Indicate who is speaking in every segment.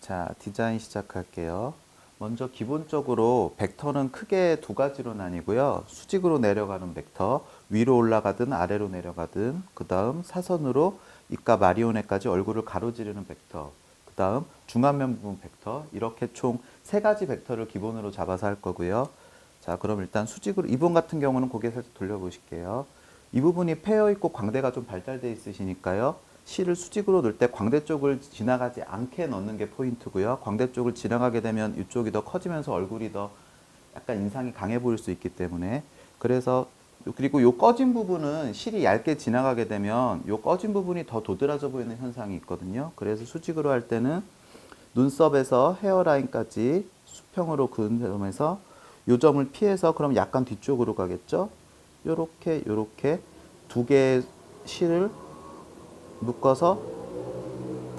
Speaker 1: 자, 디자인 시작할게요. 먼저 기본적으로 벡터는 크게 두 가지로 나뉘고요. 수직으로 내려가는 벡터, 위로 올라가든 아래로 내려가든, 그 다음 사선으로 입과 마리오네까지 얼굴을 가로지르는 벡터, 그 다음 중안면 부분 벡터, 이렇게 총 세 가지 벡터를 기본으로 잡아서 할 거고요. 자, 그럼 일단 수직으로, 이분 같은 경우는 고개 살짝 돌려보실게요. 이 부분이 패여 있고 광대가 좀 발달되어 있으시니까요. 실을 수직으로 넣을 때 광대 쪽을 지나가지 않게 넣는 게 포인트고요. 광대 쪽을 지나가게 되면 이쪽이 더 커지면서 얼굴이 더 약간 인상이 강해 보일 수 있기 때문에, 그래서 그리고 요 꺼진 부분은 실이 얇게 지나가게 되면 요 꺼진 부분이 더 도드라져 보이는 현상이 있거든요. 그래서 수직으로 할 때는 눈썹에서 헤어라인까지 수평으로 그으면서 요 점을 피해서 그럼 약간 뒤쪽으로 가겠죠. 요렇게 두 개의 실을 묶어서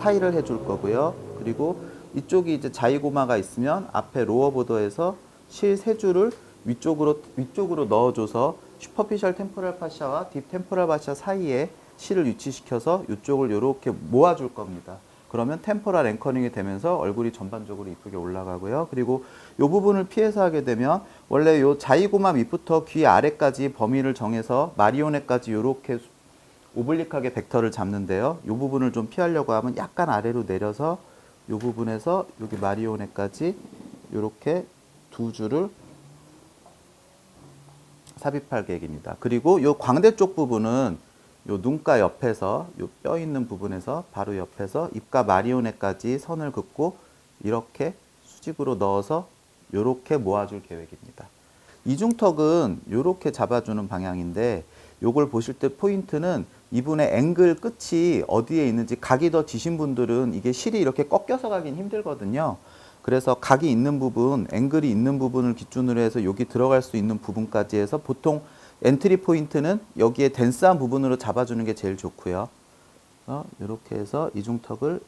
Speaker 1: 타이를 해줄 거고요. 그리고 이쪽이 이제 자이고마가 있으면 앞에 로어 보더에서 실 세 줄을 위쪽으로 넣어줘서 슈퍼피셜 템포럴 파샤와 딥 템포럴 파샤 사이에 실을 위치시켜서 이쪽을 이렇게 모아줄 겁니다. 그러면 템포럴 앵커링이 되면서 얼굴이 전반적으로 이쁘게 올라가고요. 그리고 이 부분을 피해서 하게 되면 원래 이 자이고마 밑부터 귀 아래까지 범위를 정해서 마리오네까지 이렇게 오블릭하게 벡터를 잡는데요. 이 부분을 좀 피하려고 하면 약간 아래로 내려서 이 부분에서 여기 마리오네까지 이렇게 두 줄을 삽입할 계획입니다. 그리고 이 광대 쪽 부분은 요 눈가 옆에서 요 뼈 있는 부분에서 바로 옆에서 입과 마리오네까지 선을 긋고 이렇게 수직으로 넣어서 이렇게 모아줄 계획입니다. 이중턱은 이렇게 잡아주는 방향인데 요걸 보실 때 포인트는 이분의 앵글 끝이 어디에 있는지, 각이 더 지신 분들은 이게 실이 이렇게 꺾여서 가긴 힘들거든요. 그래서 각이 있는 부분, 앵글이 있는 부분을 기준으로 해서 여기 들어갈 수 있는 부분까지 해서 보통 엔트리 포인트는 여기에 덴스한 부분으로 잡아주는 게 제일 좋고요. 이렇게 해서 이중턱을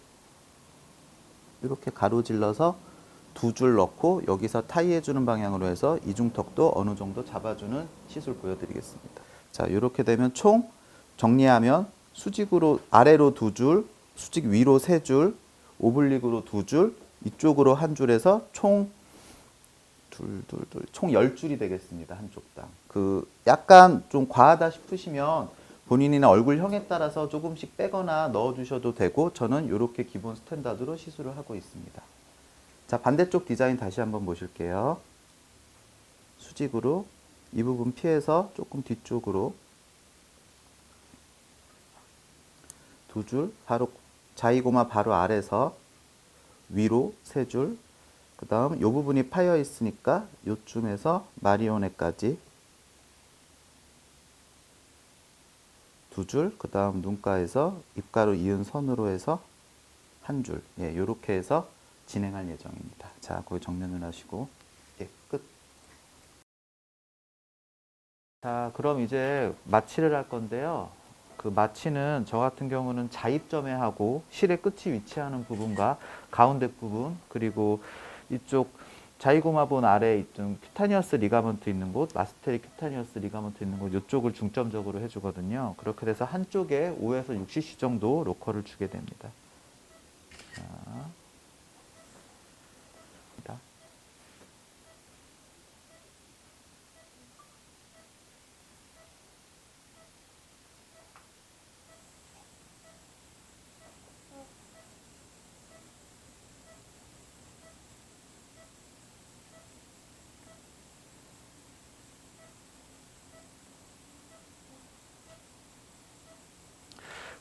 Speaker 1: 이렇게 가로질러서 두 줄 넣고 여기서 타이 해주는 방향으로 해서 이중턱도 어느 정도 잡아주는 시술 보여드리겠습니다. 자, 이렇게 되면 총 정리하면 수직으로 아래로 두 줄, 수직 위로 세 줄, 오블릭으로 두 줄, 이쪽으로 한 줄에서 총 총 10줄이 되겠습니다. 한쪽당. 약간 좀 과하다 싶으시면 본인이나 얼굴형에 따라서 조금씩 빼거나 넣어주셔도 되고, 저는 이렇게 기본 스탠다드로 시술을 하고 있습니다. 자, 반대쪽 디자인 다시 한번 보실게요. 수직으로 이 부분 피해서 조금 뒤쪽으로 두 줄, 바로 자이고마 바로 아래서 위로 세 줄, 그 다음 이 부분이 파여 있으니까 요쯤에서 마리오네까지 두 줄, 그 다음 눈가에서 입가로 이은 선으로 해서 한 줄, 예, 요렇게 해서 진행할 예정입니다. 자, 거기 정면을 하시고, 예, 끝. 자, 그럼 이제 마취를 할 건데요. 그 마취는 저 같은 경우는 자입점에 하고 실의 끝이 위치하는 부분과 가운데 부분, 그리고 이쪽 자이고마본 아래에 있던 큐타니어스 리가먼트 있는 곳, 마스테리 큐타니어스 리가먼트 있는 곳, 이쪽을 중점적으로 해주거든요. 그렇게 돼서 한쪽에 5에서 6cc 정도 로컬을 주게 됩니다. 자,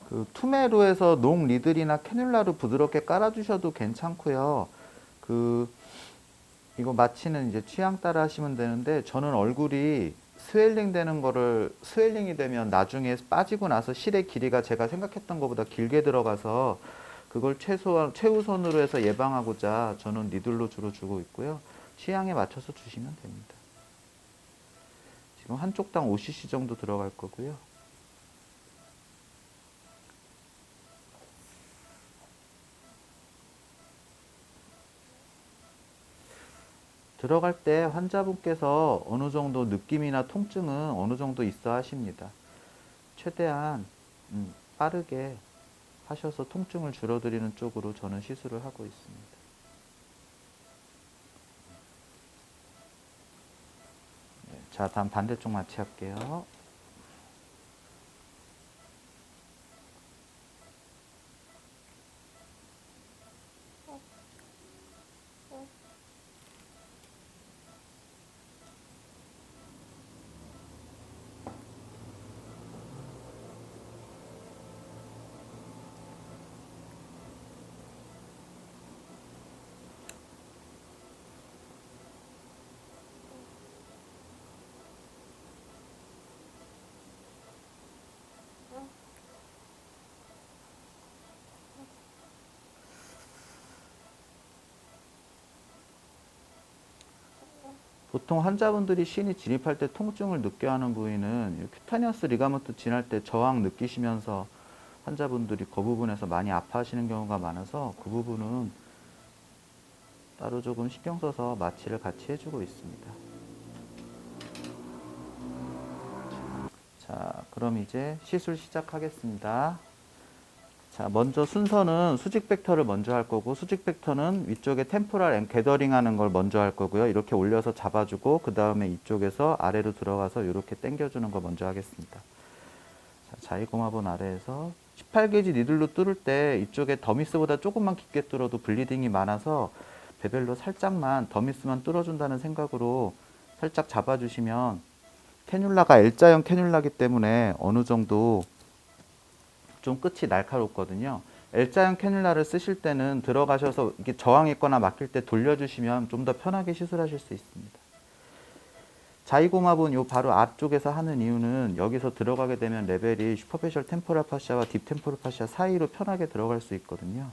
Speaker 1: 그 투메로에서 농 리들이나 캐뉼라로 부드럽게 깔아주셔도 괜찮고요. 그 이거 마취는 이제 취향 따라 하시면 되는데, 저는 얼굴이 스웰링 되는 거를, 스웰링이 되면 나중에 빠지고 나서 실의 길이가 제가 생각했던 것보다 길게 들어가서 그걸 최우선으로 해서 예방하고자 저는 니들로 주로 주고 있고요. 취향에 맞춰서 주시면 됩니다. 지금 한쪽당 5cc 정도 들어갈 거고요. 들어갈 때 환자분께서 어느 정도 느낌이나 통증은 어느 정도 있어 하십니다. 최대한 빠르게 하셔서 통증을 줄여드리는 쪽으로 저는 시술을 하고 있습니다. 자, 다음 반대쪽 마취할게요. 보통 환자분들이 신이 진입할 때 통증을 느껴하는 부위는 큐타니어스 리가먼트 진할 때 저항 느끼시면서 환자분들이 그 부분에서 많이 아파하시는 경우가 많아서 그 부분은 따로 조금 신경 써서 마취를 같이 해주고 있습니다. 자, 그럼 이제 시술 시작하겠습니다. 자, 먼저 순서는 수직 벡터를 먼저 할 거고, 수직 벡터는 위쪽에 템포랄 앤 게더링 하는 걸 먼저 할 거고요. 이렇게 올려서 잡아주고, 그 다음에 이쪽에서 아래로 들어가서 이렇게 당겨주는 거 먼저 하겠습니다. 자, 자이고마본 아래에서 18게이지 니들로 뚫을 때 이쪽에 더미스보다 조금만 깊게 뚫어도 블리딩이 많아서 베벨로 살짝만 더미스만 뚫어준다는 생각으로 살짝 잡아주시면 캐뉼라가 L자형 캐뉼라기 때문에 어느 정도 좀 끝이 날카롭거든요. L자형 캐뉼라를 쓰실 때는 들어가셔서 이게 저항이 있거나 막힐 때 돌려주시면 좀 더 편하게 시술하실 수 있습니다. 자이고마본 요 바로 앞쪽에서 하는 이유는 여기서 들어가게 되면 레벨이 슈퍼페셜 템포럴 파시아와 딥 템포럴 파시아 사이로 편하게 들어갈 수 있거든요.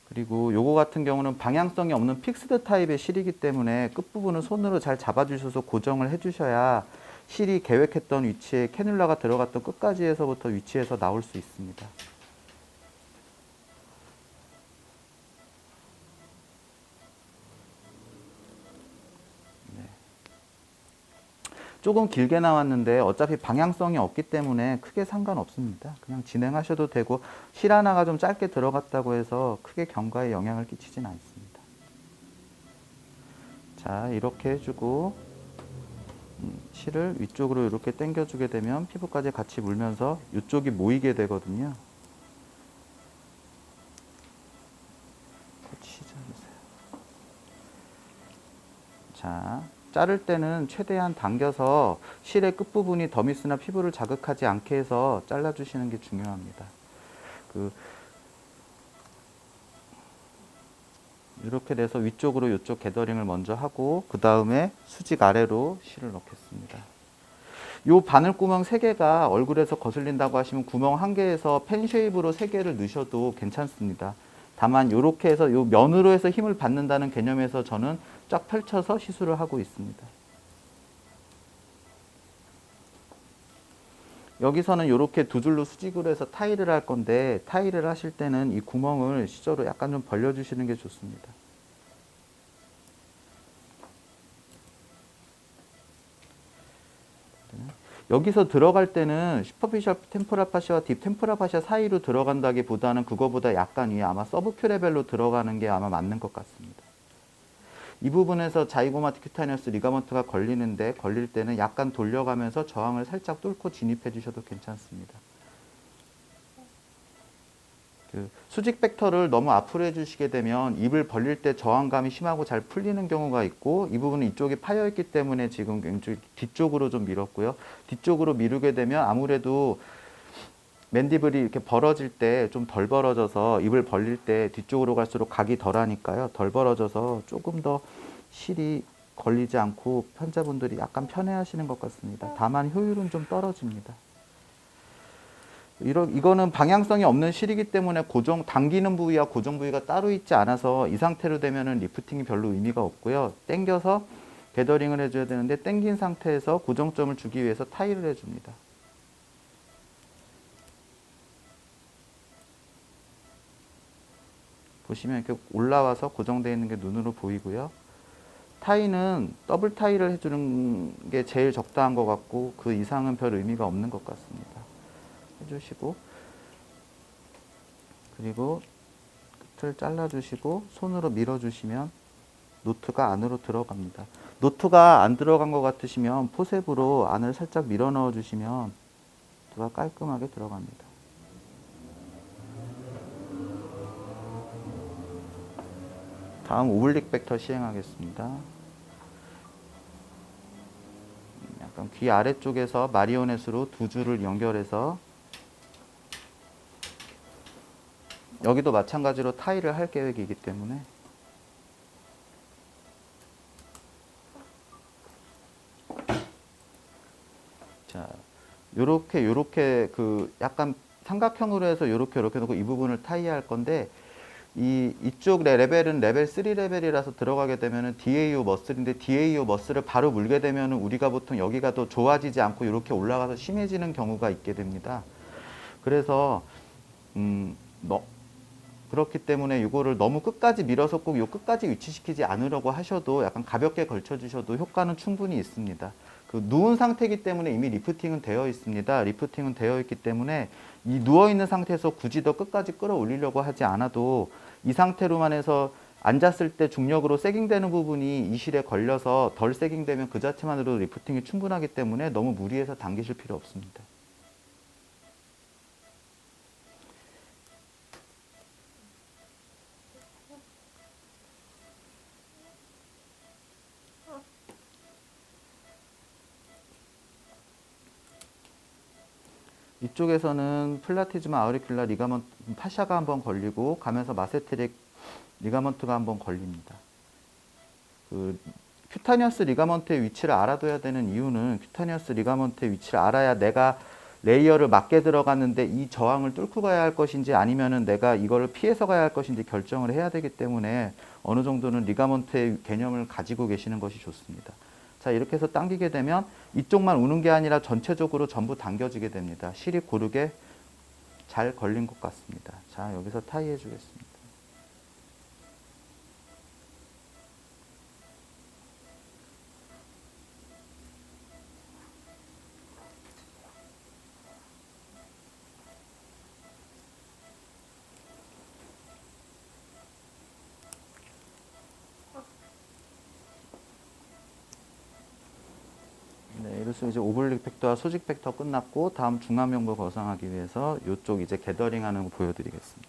Speaker 1: 그리고 요거 같은 경우는 방향성이 없는 픽스드 타입의 실이기 때문에 끝부분을 손으로 잘 잡아주셔서 고정을 해주셔야 실이 계획했던 위치에 캐뉼라가 들어갔던 끝까지에서부터 위치에서 나올 수 있습니다. 조금 길게 나왔는데 어차피 방향성이 없기 때문에 크게 상관없습니다. 그냥 진행하셔도 되고 실 하나가 좀 짧게 들어갔다고 해서 크게 경과에 영향을 끼치진 않습니다. 자, 이렇게 해주고 실을 위쪽으로 이렇게 당겨주게 되면 피부까지 같이 물면서 이쪽이 모이게 되거든요. 자, 자를 때는 최대한 당겨서 실의 끝부분이 더미스나 피부를 자극하지 않게 해서 잘라주시는 게 중요합니다. 이렇게 돼서 위쪽으로 이쪽 게더링을 먼저 하고 그 다음에 수직 아래로 실을 넣겠습니다. 요 바늘구멍 3개가 얼굴에서 거슬린다고 하시면 구멍 1개에서 펜쉐입으로 3개를 넣으셔도 괜찮습니다. 다만 이렇게 해서 요 면으로 해서 힘을 받는다는 개념에서 저는 쫙 펼쳐서 시술을 하고 있습니다. 여기서는 이렇게 두 줄로 수직으로 해서 타일을 할 건데 타일을 하실 때는 이 구멍을 시저로 약간 좀 벌려주시는 게 좋습니다. 여기서 들어갈 때는 슈퍼피셜 템포럴 파시아와 딥 템포럴 파시아 사이로 들어간다기보다는 그거보다 약간 위에 아마 서브큐 레벨로 들어가는 게 아마 맞는 것 같습니다. 이 부분에서 자이고마틱 큐타니어스 리가먼트가 걸릴 때는 약간 돌려가면서 저항을 살짝 뚫고 진입해 주셔도 괜찮습니다. 수직 벡터를 너무 앞으로 해주시게 되면 입을 벌릴 때 저항감이 심하고 잘 풀리는 경우가 있고 이 부분은 이쪽이 파여 있기 때문에 지금 왼쪽 뒤쪽으로 좀 밀었고요. 뒤쪽으로 미루게 되면 아무래도 맨디블이 이렇게 벌어질 때 좀 덜 벌어져서 입을 벌릴 때 뒤쪽으로 갈수록 각이 덜 하니까요. 덜 벌어져서 조금 더 실이 걸리지 않고 환자분들이 약간 편해하시는 것 같습니다. 다만 효율은 좀 떨어집니다. 이거는 방향성이 없는 실이기 때문에 당기는 부위와 고정 부위가 따로 있지 않아서 이 상태로 되면은 리프팅이 별로 의미가 없고요. 당겨서 게더링을 해줘야 되는데 당긴 상태에서 고정점을 주기 위해서 타일을 해줍니다. 보시면 이렇게 올라와서 고정되어 있는 게 눈으로 보이고요. 타이는 더블 타이를 해주는 게 제일 적당한 것 같고 그 이상은 별 의미가 없는 것 같습니다. 해주시고 그리고 틀 잘라주시고 손으로 밀어주시면 노트가 안으로 들어갑니다. 노트가 안 들어간 것 같으시면 포셉으로 안을 살짝 밀어 넣어 주시면 노트가 깔끔하게 들어갑니다. 다음 오블릭 벡터 시행하겠습니다. 약간 귀 아래쪽에서 마리오넷으로 두 줄을 연결해서 여기도 마찬가지로 타일을 할 계획이기 때문에 자, 요렇게 그 약간 삼각형으로 해서 요렇게 놓고 이 부분을 타이할 건데 이쪽 레벨은 레벨 3 레벨이라서 들어가게 되면은 DAO 머슬인데 DAO 머슬을 바로 물게 되면은 우리가 보통 여기가 더 좋아지지 않고 이렇게 올라가서 심해지는 경우가 있게 됩니다. 그래서 그렇기 때문에 이거를 너무 끝까지 밀어서 꼭 요 끝까지 위치시키지 않으려고 하셔도 약간 가볍게 걸쳐 주셔도 효과는 충분히 있습니다. 그 누운 상태이기 때문에 이미 리프팅은 되어 있습니다. 리프팅은 되어 있기 때문에 이 누워 있는 상태에서 굳이 더 끝까지 끌어올리려고 하지 않아도 이 상태로만 해서 앉았을 때 중력으로 세깅되는 부분이 이 실에 걸려서 덜 세깅되면 그 자체만으로도 리프팅이 충분하기 때문에 너무 무리해서 당기실 필요 없습니다. 이쪽에서는 플라티즈마 아우리큘라 리가먼트 파샤가 한번 걸리고 가면서 마세테릭 리가먼트가 한번 걸립니다. 그 큐타니어스 리가먼트의 위치를 알아둬야 되는 이유는 큐타니어스 리가먼트의 위치를 알아야 내가 레이어를 맞게 들어갔는데 이 저항을 뚫고 가야 할 것인지 아니면은 내가 이거를 피해서 가야 할 것인지 결정을 해야 되기 때문에 어느 정도는 리가먼트의 개념을 가지고 계시는 것이 좋습니다. 자, 이렇게 해서 당기게 되면 이쪽만 우는 게 아니라 전체적으로 전부 당겨지게 됩니다. 실이 고르게 잘 걸린 것 같습니다. 자, 여기서 타이 해주겠습니다. 네, 이로써 이제 오블릭 벡터와 수직 벡터 끝났고 다음 중앙면부 거상하기 위해서 이쪽 이제 게더링하는 거 보여드리겠습니다.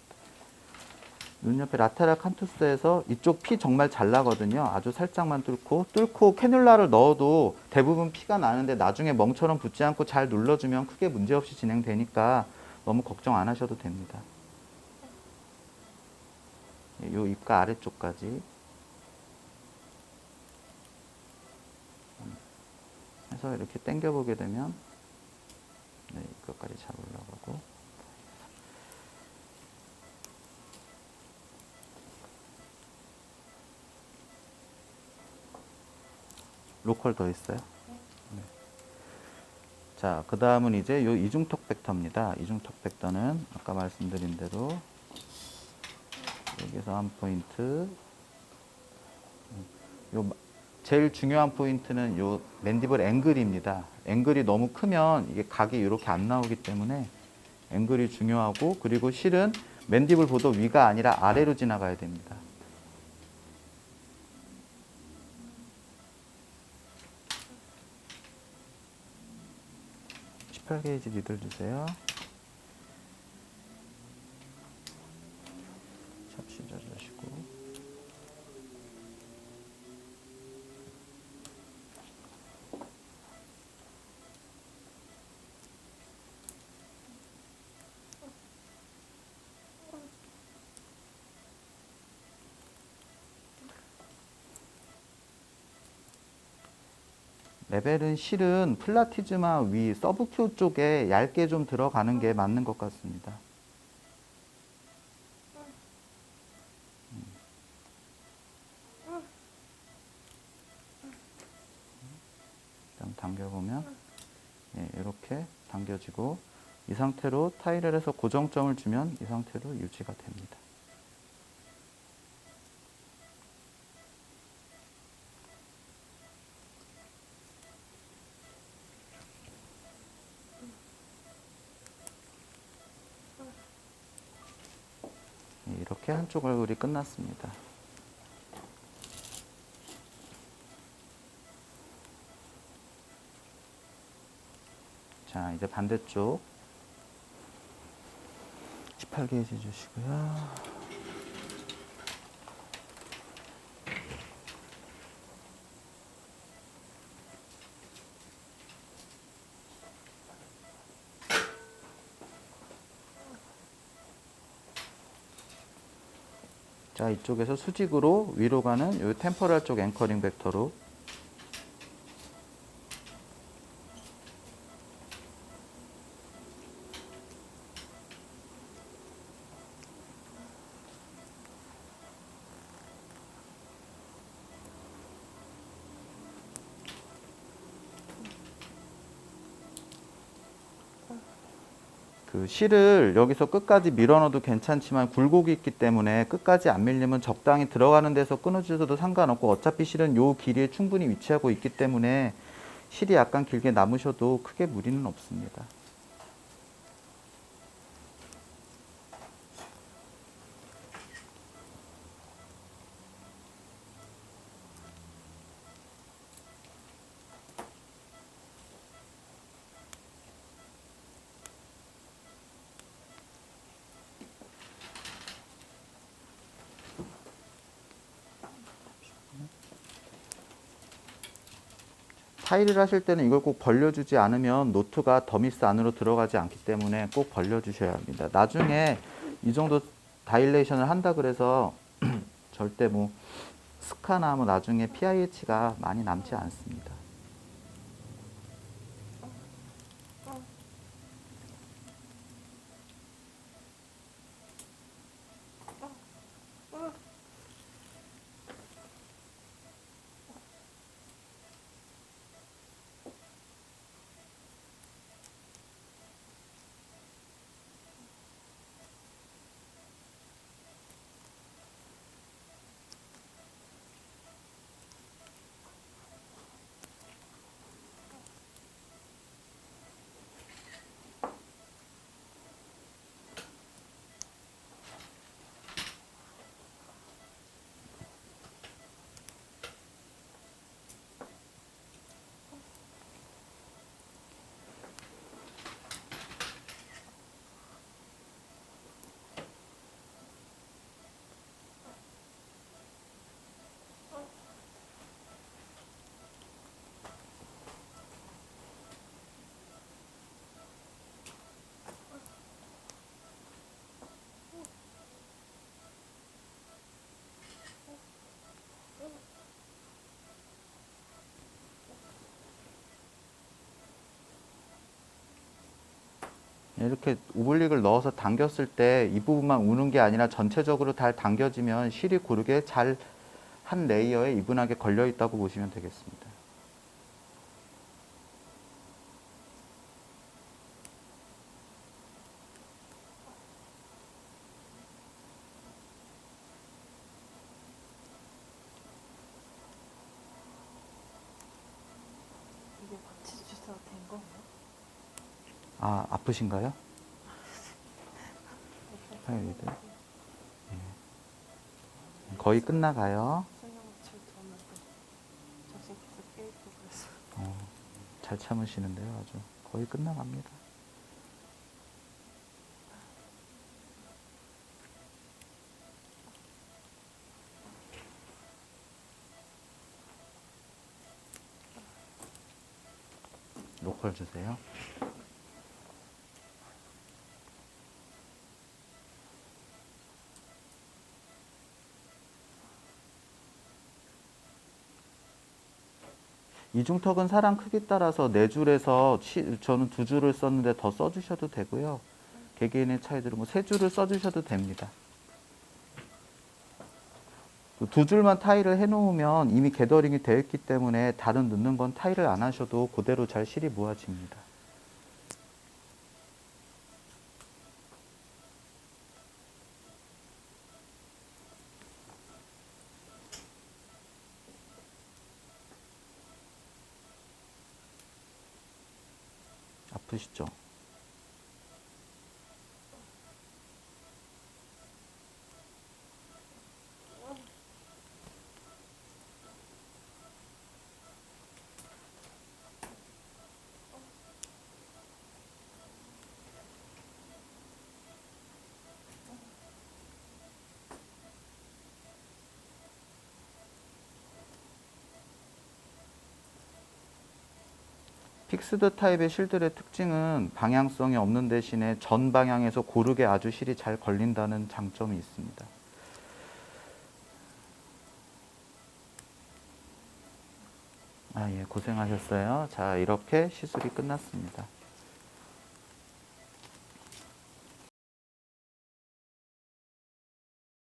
Speaker 1: 눈 옆에 라테랄 칸투스에서 이쪽 피 정말 잘 나거든요. 아주 살짝만 뚫고 캐뉼라를 넣어도 대부분 피가 나는데 나중에 멍처럼 붙지 않고 잘 눌러주면 크게 문제없이 진행되니까 너무 걱정 안 하셔도 됩니다. 요 입가 아래쪽까지 해서 이렇게 당겨 보게 되면 네, 이것까지 잘 올라가고 로컬 더 있어요? 네. 자, 그 다음은 이제 요 이중턱 벡터입니다. 이중턱 벡터는 아까 말씀드린 대로 여기서 한 포인트, 요 제일 중요한 포인트는 요 맨디블 앵글입니다. 앵글이 너무 크면 이게 각이 이렇게 안 나오기 때문에 앵글이 중요하고, 그리고 실은 맨디블 보도 위가 아니라 아래로 지나가야 됩니다. (18 게이지) 니들 주세요. 샵시 젖으시고 레벨은 실은 플라티즈마 위 서브큐 쪽에 얇게 좀 들어가는 게 맞는 것 같습니다. 일단 당겨보면 이렇게 당겨지고 이 상태로 타일을 해서 고정점을 주면 이 상태로 유지가 됩니다. 이렇게 이렇게 한쪽 얼굴이 끝났습니다. 자, 이제 반대쪽 18게이지 해주시고요. 자, 이쪽에서 수직으로 위로 가는 이 템포럴 쪽 앵커링 벡터로 그 실을 여기서 끝까지 밀어 넣어도 괜찮지만 굴곡이 있기 때문에 끝까지 안 밀리면 적당히 들어가는 데서 끊어주셔도 상관없고, 어차피 실은 요 길이에 충분히 위치하고 있기 때문에 실이 약간 길게 남으셔도 크게 무리는 없습니다. 타일을 하실 때는 이걸 꼭 벌려주지 않으면 노트가 더미스 안으로 들어가지 않기 때문에 꼭 벌려주셔야 합니다. 나중에 이 정도 다일레이션을 한다 그래서 절대 뭐 스카나 뭐 나중에 PIH가 많이 남지 않습니다. 이렇게 오블릭을 넣어서 당겼을 때 이 부분만 우는 게 아니라 전체적으로 잘 당겨지면 실이 고르게 잘 한 레이어에 이분하게 걸려 있다고 보시면 되겠습니다.
Speaker 2: 이게 마취 주사 된 건가요?
Speaker 1: 아, 아프신가요? 타이로이드. 거의 끝나가요.
Speaker 2: 수면마취 들었는데 자식께서 깨있고 그래서
Speaker 1: 잘 참으시는데요. 아주 거의 끝나갑니다. 로컬 주세요. 이중턱은 사람 크기 따라서 4줄에서 저는 2줄을 썼는데 더 써주셔도 되고요. 개개인의 차이대로 뭐 3줄을 써주셔도 됩니다. 2줄만 타일을 해놓으면 이미 게더링이 되어 있기 때문에 다른 넣는 건 타일을 안 하셔도 그대로 잘 실이 모아집니다. 아프시죠? 픽스드 타입의 실들의 특징은 방향성이 없는 대신에 전 방향에서 고르게 아주 실이 잘 걸린다는 장점이 있습니다. 아, 예, 고생하셨어요. 자, 이렇게 시술이 끝났습니다.